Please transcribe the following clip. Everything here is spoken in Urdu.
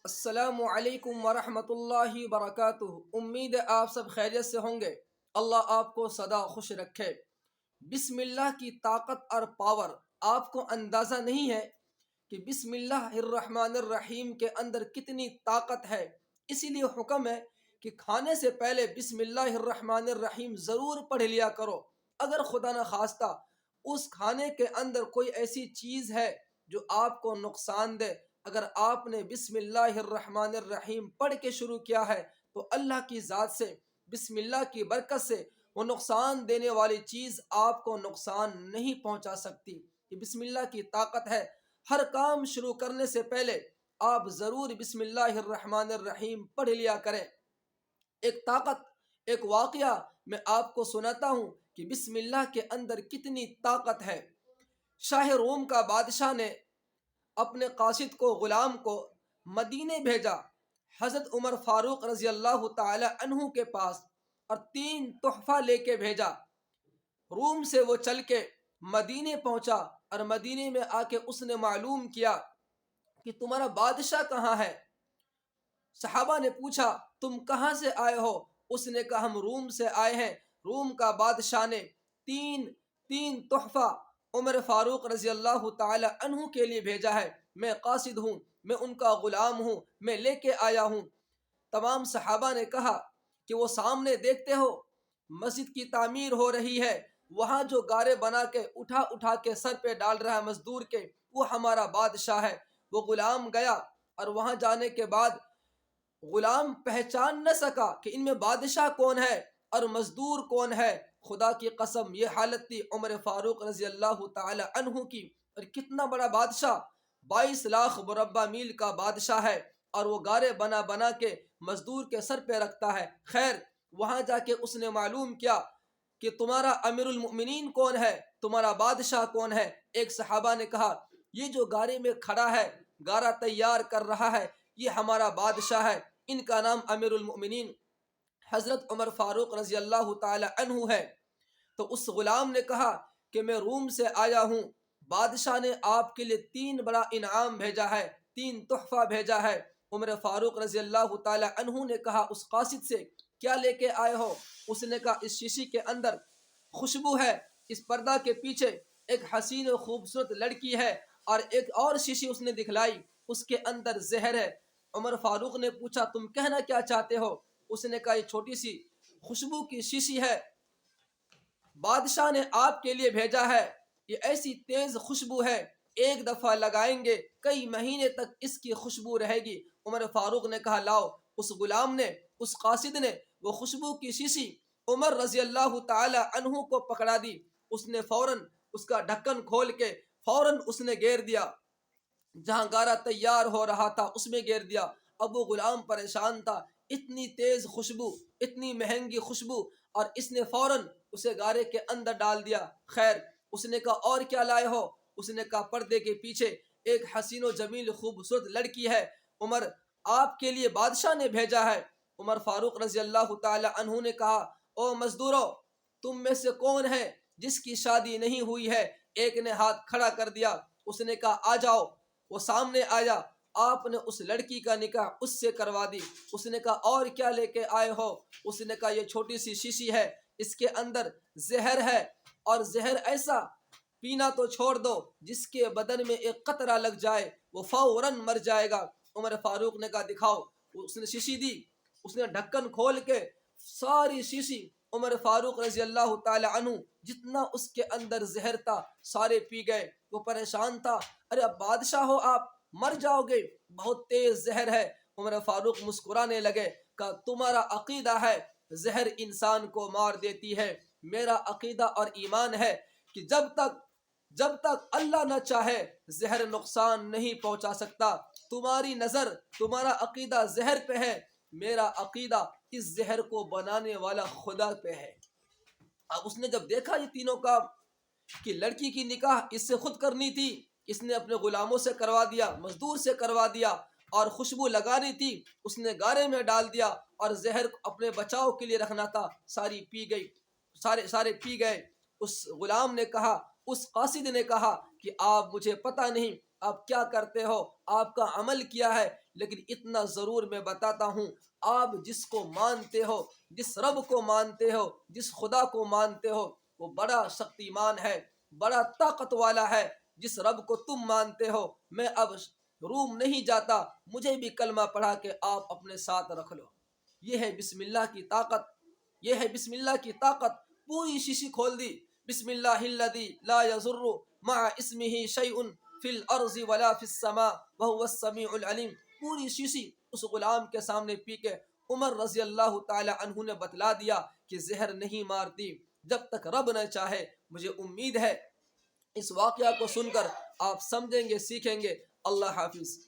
السلام علیکم ورحمۃ اللہ وبرکاتہ۔ امید ہے آپ سب خیریت سے ہوں گے۔ اللہ آپ کو سدا خوش رکھے۔ بسم اللہ کی طاقت اور پاور آپ کو اندازہ نہیں ہے کہ بسم اللہ الرحمن الرحیم کے اندر کتنی طاقت ہے۔ اسی لیے حکم ہے کہ کھانے سے پہلے بسم اللہ الرحمن الرحیم ضرور پڑھ لیا کرو۔ اگر خدا نخواستہ اس کھانے کے اندر کوئی ایسی چیز ہے جو آپ کو نقصان دے، اگر آپ نے بسم اللہ الرحمن الرحیم پڑھ کے شروع کیا ہے تو اللہ کی ذات سے، بسم اللہ کی برکت سے، وہ نقصان دینے والی چیز آپ کو نقصان نہیں پہنچا سکتی۔ یہ بسم اللہ کی طاقت ہے۔ ہر کام شروع کرنے سے پہلے آپ ضرور بسم اللہ الرحمن الرحیم پڑھ لیا کریں۔ ایک واقعہ میں آپ کو سناتا ہوں کہ بسم اللہ کے اندر کتنی طاقت ہے۔ شاہ روم کا بادشاہ نے اپنے قاصد کو، غلام کو مدینے بھیجا، حضرت عمر فاروق رضی اللہ تعالی عنہ کے پاس، اور 3 تحفہ لے کے بھیجا۔ روم سے وہ چل کے مدینے پہنچا، اور مدینے میں آ کے اس نے معلوم کیا کہ تمہارا بادشاہ کہاں ہے۔ صحابہ نے پوچھا تم کہاں سے آئے ہو؟ اس نے کہا ہم روم سے آئے ہیں۔ روم کا بادشاہ نے تین تحفہ عمر فاروق رضی اللہ تعالی عنہ کے لیے بھیجا ہے۔ میں قاصد ہوں، میں ان کا غلام ہوں، میں لے کے آیا ہوں۔ تمام صحابہ نے کہا کہ وہ سامنے دیکھتے ہو مسجد کی تعمیر ہو رہی ہے، وہاں جو گارے بنا کے اٹھا کے سر پہ ڈال رہا ہے مزدور کے، وہ ہمارا بادشاہ ہے۔ وہ غلام گیا، اور وہاں جانے کے بعد غلام پہچان نہ سکا کہ ان میں بادشاہ کون ہے اور مزدور کون ہے۔ خدا کی قسم یہ حالت تھی عمر فاروق رضی اللہ تعالی عنہ کی۔ اور کتنا بڑا بادشاہ، 22 لاکھ مربع میل کا بادشاہ ہے، اور وہ گارے بنا بنا کے مزدور کے سر پہ رکھتا ہے۔ خیر، وہاں جا کے اس نے معلوم کیا کہ تمہارا امیر المؤمنین کون ہے، تمہارا بادشاہ کون ہے۔ ایک صحابہ نے کہا یہ جو گارے میں کھڑا ہے، گارا تیار کر رہا ہے، یہ ہمارا بادشاہ ہے، ان کا نام امیر المؤمنین حضرت عمر فاروق رضی اللہ تعالی عنہ ہے۔ تو اس غلام نے کہا کہ میں روم سے آیا ہوں، بادشاہ نے آپ کے لیے 3 بڑا انعام بھیجا ہے، 3 تحفہ بھیجا ہے۔ عمر فاروق رضی اللہ تعالی عنہ نے کہا اس قاصد سے کیا لے کے آئے ہو؟ اس نے کہا اس شیشی کے اندر خوشبو ہے، اس پردہ کے پیچھے ایک حسین و خوبصورت لڑکی ہے، اور ایک اور شیشی اس نے دکھلائی، اس کے اندر زہر ہے۔ عمر فاروق نے پوچھا تم کہنا کیا چاہتے ہو؟ اس نے کہا یہ چھوٹی سی خوشبو کی شیشی ہے، بادشاہ نے آپ کے لیے بھیجا ہے، یہ ایسی تیز خوشبو ہے، ایک دفعہ لگائیں گے کئی مہینے تک اس کی خوشبو رہے گی۔ عمر فاروق نے کہا لاؤ۔ اس غلام نے، اس قاصد نے وہ خوشبو کی شیشی عمر رضی اللہ تعالی عنہ کو پکڑا دی۔ اس نے فوراً اس کا ڈھکن کھول کے فوراً اس نے گیر دیا، جہاں گارا تیار ہو رہا تھا اس میں گیر دیا۔ اب وہ غلام پریشان تھا، اتنی تیز خوشبو، اتنی مہنگی خوشبو، اور اس نے فوراً اسے گارے کے اندر ڈال دیا۔ خیر، اس نے کہا اور کیا لائے ہو؟ اس نے کہا پردے کے پیچھے ایک حسین و جمیل خوبصورت لڑکی ہے، عمر آپ کے لیے بادشاہ نے بھیجا ہے۔ عمر فاروق رضی اللہ تعالی عنہ نے کہا او مزدورو، تم میں سے کون ہے جس کی شادی نہیں ہوئی ہے؟ ایک نے ہاتھ کھڑا کر دیا۔ اس نے کہا آ جاؤ۔ وہ سامنے آیا، آپ نے اس لڑکی کا نکاح اس سے کروا دی۔ اس نے کہا اور کیا لے کے آئے ہو؟ اس نے کہا یہ چھوٹی سی شیشی ہے، اس کے اندر زہر ہے، اور زہر ایسا پینا تو چھوڑ دو جس کے بدن میں ایک قطرہ لگ جائے وہ فوراً مر جائے گا۔ عمر فاروق نے کہا دکھاؤ۔ اس نے شیشی دی، اس نے ڈھکن کھول کے ساری شیشی عمر فاروق رضی اللہ تعالی عنہ جتنا اس کے اندر زہر تھا سارے پی گئے۔ وہ پریشان تھا، ارے اب بادشاہ ہو آپ، مر جاؤ گے، بہت تیز زہر ہے۔ عمر فاروق مسکرانے لگے، کہا تمہارا عقیدہ ہے زہر انسان کو مار دیتی ہے، میرا عقیدہ اور ایمان ہے کہ جب تک اللہ نہ چاہے زہر نقصان نہیں پہنچا سکتا۔ تمہاری نظر، تمہارا عقیدہ زہر پہ ہے، میرا عقیدہ اس زہر کو بنانے والا خدا پہ ہے۔ اب اس نے جب دیکھا یہ تینوں کام کہ لڑکی کی نکاح اس سے خود کرنی تھی، اس نے اپنے غلاموں سے کروا دیا، مزدور سے کروا دیا، اور خوشبو لگانی تھی اس نے گارے میں ڈال دیا، اور زہر اپنے بچاؤ کے لیے رکھنا تھا ساری پی گئی، سارے پی گئے۔ اس غلام نے کہا، اس قاصد نے کہا کہ آپ مجھے پتہ نہیں آپ کیا کرتے ہو، آپ کا عمل کیا ہے، لیکن اتنا ضرور میں بتاتا ہوں، آپ جس کو مانتے ہو، جس رب کو مانتے ہو، جس خدا کو مانتے ہو، وہ بڑا شکتیمان ہے، بڑا طاقت والا ہے۔ جس رب کو تم مانتے ہو، میں اب روم نہیں جاتا، مجھے بھی کلمہ پڑھا کے آپ اپنے ساتھ رکھ لو۔ یہ ہے بسم اللہ کی طاقت، یہ ہے بسم اللہ کی طاقت۔ پوری شیشی کھول دی، بسم اللہ الذی لا یضر مع اسمہ شیء فی الارض ولا فی السماء وهو السمیع العلیم۔ پوری شیشی اس غلام کے سامنے پی کے عمر رضی اللہ تعالی عنہ نے بتلا دیا کہ زہر نہیں مارتی جب تک رب نہ چاہے۔ مجھے امید ہے اس واقعہ کو سن کر آپ سمجھیں گے، سیکھیں گے۔ اللہ حافظ۔